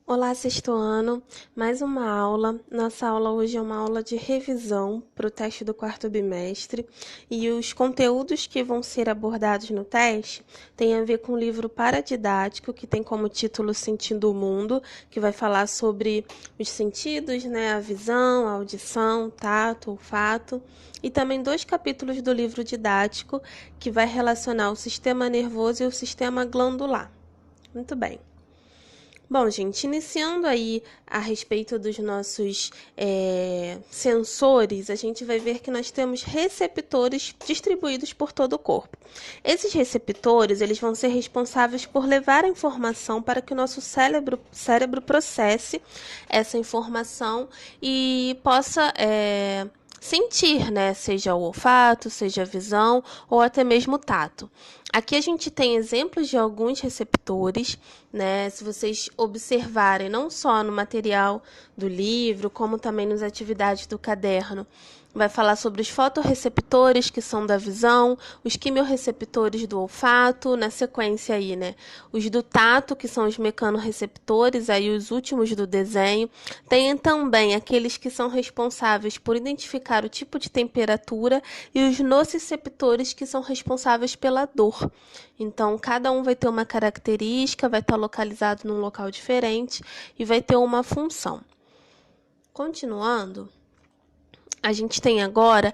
Olá, sexto ano, mais uma aula. Nossa aula hoje é uma aula de revisão para o teste do quarto bimestre e os conteúdos que vão ser abordados no teste têm a ver com o livro paradidático, que tem como título Sentindo o Mundo, que vai falar sobre os sentidos, né, a visão, a audição, tato, olfato, e também 2 capítulos do livro didático, que vai relacionar o sistema nervoso e o sistema glandular. Muito bem. Bom, gente, iniciando aí a respeito dos nossos sensores, a gente vai ver que nós temos receptores distribuídos por todo o corpo. Esses receptores, eles vão ser responsáveis por levar a informação para que o nosso cérebro processe essa informação e possa sentir, né? Seja o olfato, seja a visão ou até mesmo o tato. Aqui a gente tem exemplos de alguns receptores, né? Se vocês observarem, não só no material do livro, como também nas atividades do caderno, vai falar sobre os fotorreceptores, que são da visão, os quimiorreceptores do olfato, na sequência aí, né? Os do tato, que são os mecanorreceptores, aí os últimos do desenho. Tem também aqueles que são responsáveis por identificar o tipo de temperatura e os nociceptores, que são responsáveis pela dor. Então, cada um vai ter uma característica, vai estar localizado num local diferente e vai ter uma função. Continuando, a gente tem agora,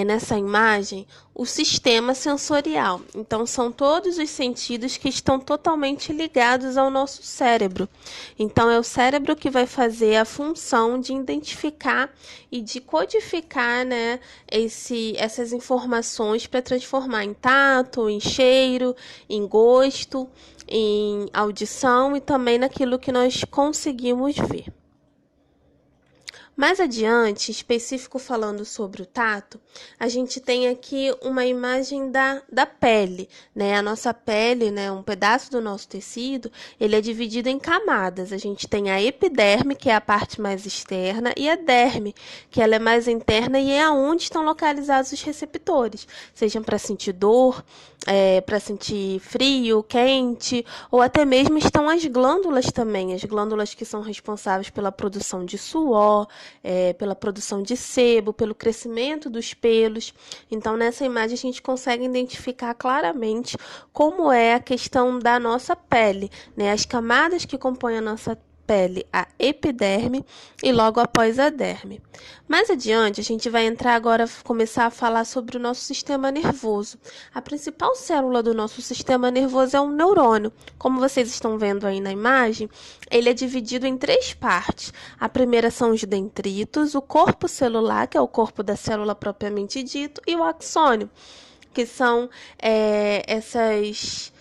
nessa imagem, o sistema sensorial. Então, são todos os sentidos que estão totalmente ligados ao nosso cérebro. Então, é o cérebro que vai fazer a função de identificar e de codificar, né, essas informações para transformar em tato, em cheiro, em gosto, em audição e também naquilo que nós conseguimos ver. Mais adiante, específico falando sobre o tato, a gente tem aqui uma imagem da pele, né? A nossa pele, né, um pedaço do nosso tecido, ele é dividido em camadas. A gente tem a epiderme, que é a parte mais externa, e a derme, que ela é mais interna e é onde estão localizados os receptores, sejam para sentir dor, para sentir frio, quente, ou até mesmo estão as glândulas também, as glândulas que são responsáveis pela produção de suor, pela produção de sebo, pelo crescimento dos pelos. Então, nessa imagem, a gente consegue identificar claramente como é a questão da nossa pele, né? As camadas que compõem a nossa pele, a epiderme e logo após a derme. Mais adiante, a gente vai entrar agora, começar a falar sobre o nosso sistema nervoso. A principal célula do nosso sistema nervoso é um neurônio. Como vocês estão vendo aí na imagem, ele é dividido em 3 partes. A primeira são os dendritos, o corpo celular, que é o corpo da célula propriamente dito, e o axônio, que são essas,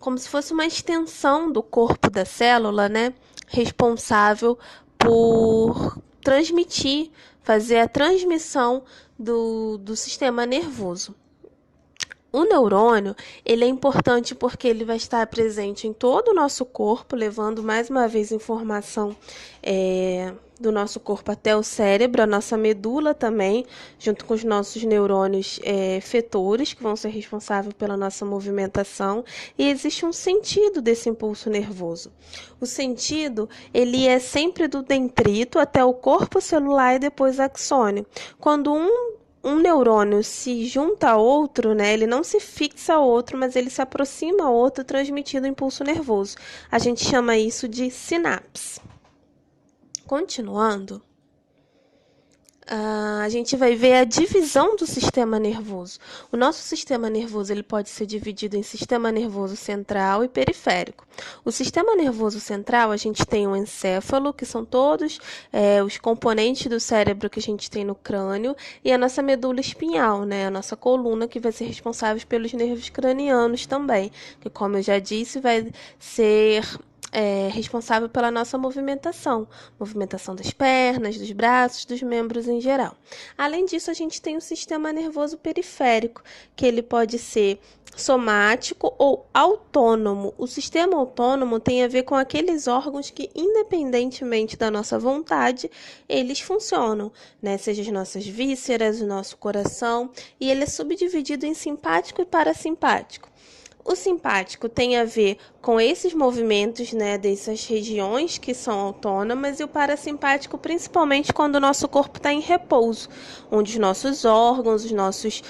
como se fosse uma extensão do corpo da célula, né? Responsável por transmitir, fazer a transmissão do sistema nervoso. O neurônio, ele é importante porque ele vai estar presente em todo o nosso corpo, levando mais uma vez informação do nosso corpo até o cérebro, a nossa medula também, junto com os nossos neurônios efetores, que vão ser responsáveis pela nossa movimentação, e existe um sentido desse impulso nervoso. O sentido, ele é sempre do dendrito até o corpo celular e depois axônio. Quando um neurônio se junta a outro, né, ele não se fixa a outro, mas ele se aproxima a outro, transmitindo o impulso nervoso. A gente chama isso de sinapse. Continuando, a gente vai ver a divisão do sistema nervoso. O nosso sistema nervoso ele pode ser dividido em sistema nervoso central e periférico. O sistema nervoso central, a gente tem o encéfalo, que são todos os componentes do cérebro que a gente tem no crânio, e a nossa medula espinhal, né, a nossa coluna, que vai ser responsável pelos nervos cranianos também, que, como eu já disse, vai ser responsável pela nossa movimentação das pernas, dos braços, dos membros em geral. Além disso, a gente tem o sistema nervoso periférico, que ele pode ser somático ou autônomo. O sistema autônomo tem a ver com aqueles órgãos que, independentemente da nossa vontade, eles funcionam, né? Seja as nossas vísceras, o nosso coração, e ele é subdividido em simpático e parasimpático. O simpático tem a ver com esses movimentos, né, dessas regiões que são autônomas, e o parasimpático principalmente quando o nosso corpo está em repouso, onde os nossos órgãos, os nossos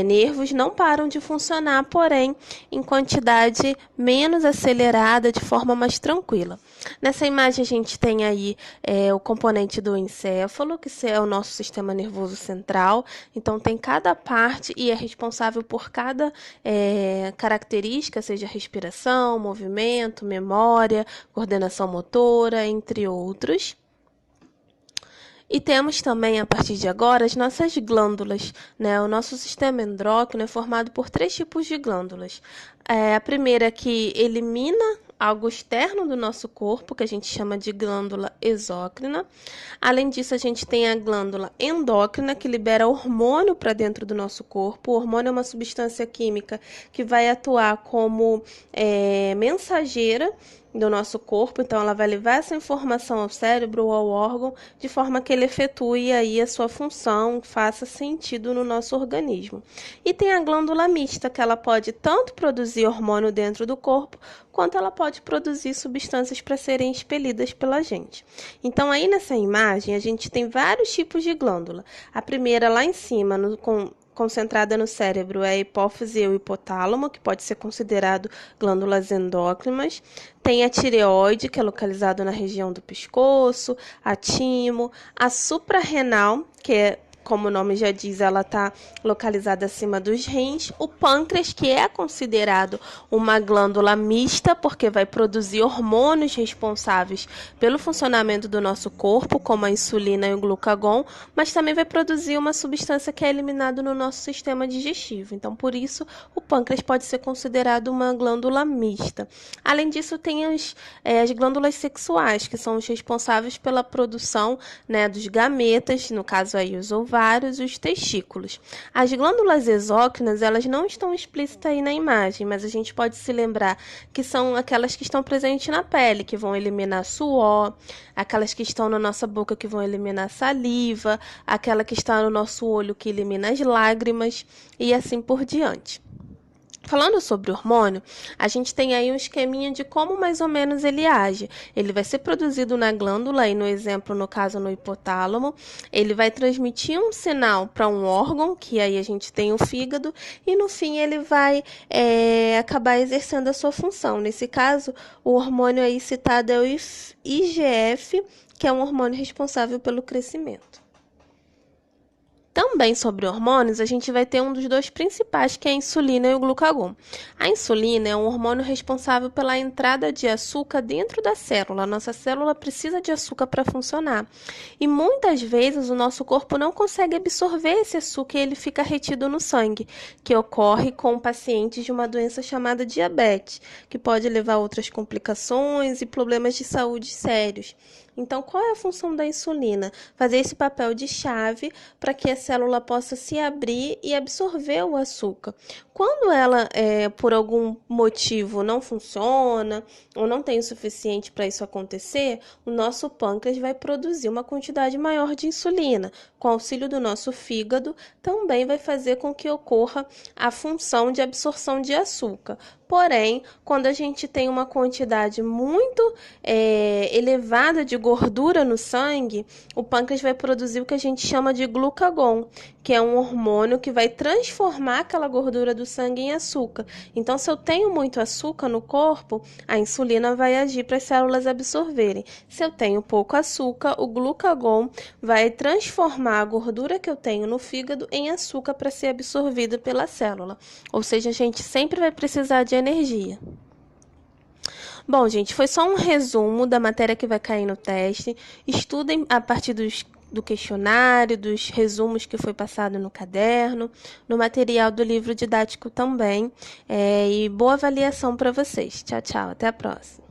nervos não param de funcionar, porém em quantidade menos acelerada, de forma mais tranquila. Nessa imagem a gente tem aí o componente do encéfalo, que é o nosso sistema nervoso central. Então tem cada parte e é responsável por cada característica, seja respiração, movimento, memória, coordenação motora, entre outros. E temos também, a partir de agora, as nossas glândulas, né? O nosso sistema endócrino é formado por 3 tipos de glândulas. A primeira que elimina algo externo do nosso corpo, que a gente chama de glândula exócrina. Além disso, a gente tem a glândula endócrina, que libera hormônio para dentro do nosso corpo. O hormônio é uma substância química que vai atuar como mensageira do nosso corpo, então ela vai levar essa informação ao cérebro ou ao órgão de forma que ele efetue aí a sua função, faça sentido no nosso organismo. E tem a glândula mista, que ela pode tanto produzir hormônio dentro do corpo, quanto ela pode produzir substâncias para serem expelidas pela gente. Então aí nessa imagem a gente tem vários tipos de glândula. A primeira lá em cima, concentrada no cérebro, é a hipófise e o hipotálamo, que pode ser considerado glândulas endócrinas. Tem a tireoide, que é localizada na região do pescoço, a timo, a suprarrenal, que é, como o nome já diz, ela está localizada acima dos rins. O pâncreas, que é considerado uma glândula mista, porque vai produzir hormônios responsáveis pelo funcionamento do nosso corpo, como a insulina e o glucagon, mas também vai produzir uma substância que é eliminada no nosso sistema digestivo. Então, por isso, o pâncreas pode ser considerado uma glândula mista. Além disso, tem as glândulas sexuais, que são os responsáveis pela produção, né, dos gametas, no caso aí os ovários, os testículos. As glândulas exócrinas, elas não estão explícitas aí na imagem, mas a gente pode se lembrar que são aquelas que estão presentes na pele, que vão eliminar suor, aquelas que estão na nossa boca, que vão eliminar saliva, aquela que está no nosso olho, que elimina as lágrimas, e assim por diante. Falando sobre o hormônio, a gente tem aí um esqueminha de como mais ou menos ele age. Ele vai ser produzido na glândula, e no exemplo, no caso, no hipotálamo. Ele vai transmitir um sinal para um órgão, que aí a gente tem o fígado, e no fim ele vai acabar exercendo a sua função. Nesse caso, o hormônio aí citado é o IGF, que é um hormônio responsável pelo crescimento. Também sobre hormônios, a gente vai ter um dos dois principais, que é a insulina e o glucagon. A insulina é um hormônio responsável pela entrada de açúcar dentro da célula. A nossa célula precisa de açúcar para funcionar. E muitas vezes o nosso corpo não consegue absorver esse açúcar e ele fica retido no sangue, que ocorre com pacientes de uma doença chamada diabetes, que pode levar a outras complicações e problemas de saúde sérios. Então, qual é a função da insulina? Fazer esse papel de chave para que a célula possa se abrir e absorver o açúcar. Quando ela, por algum motivo, não funciona ou não tem o suficiente para isso acontecer, o nosso pâncreas vai produzir uma quantidade maior de insulina. Com auxílio do nosso fígado, também vai fazer com que ocorra a função de absorção de açúcar. Porém, quando a gente tem uma quantidade muito elevada de gordura no sangue, o pâncreas vai produzir o que a gente chama de glucagon, que é um hormônio que vai transformar aquela gordura do sangue em açúcar. Então, se eu tenho muito açúcar no corpo, a insulina vai agir para as células absorverem. Se eu tenho pouco açúcar, o glucagon vai transformar a gordura que eu tenho no fígado em açúcar para ser absorvida pela célula. Ou seja, a gente sempre vai precisar de energia. Bom, gente, foi só um resumo da matéria que vai cair no teste. Estudem a partir do questionário, dos resumos que foi passado no caderno, no material do livro didático também. E boa avaliação para vocês. Tchau, tchau. Até a próxima.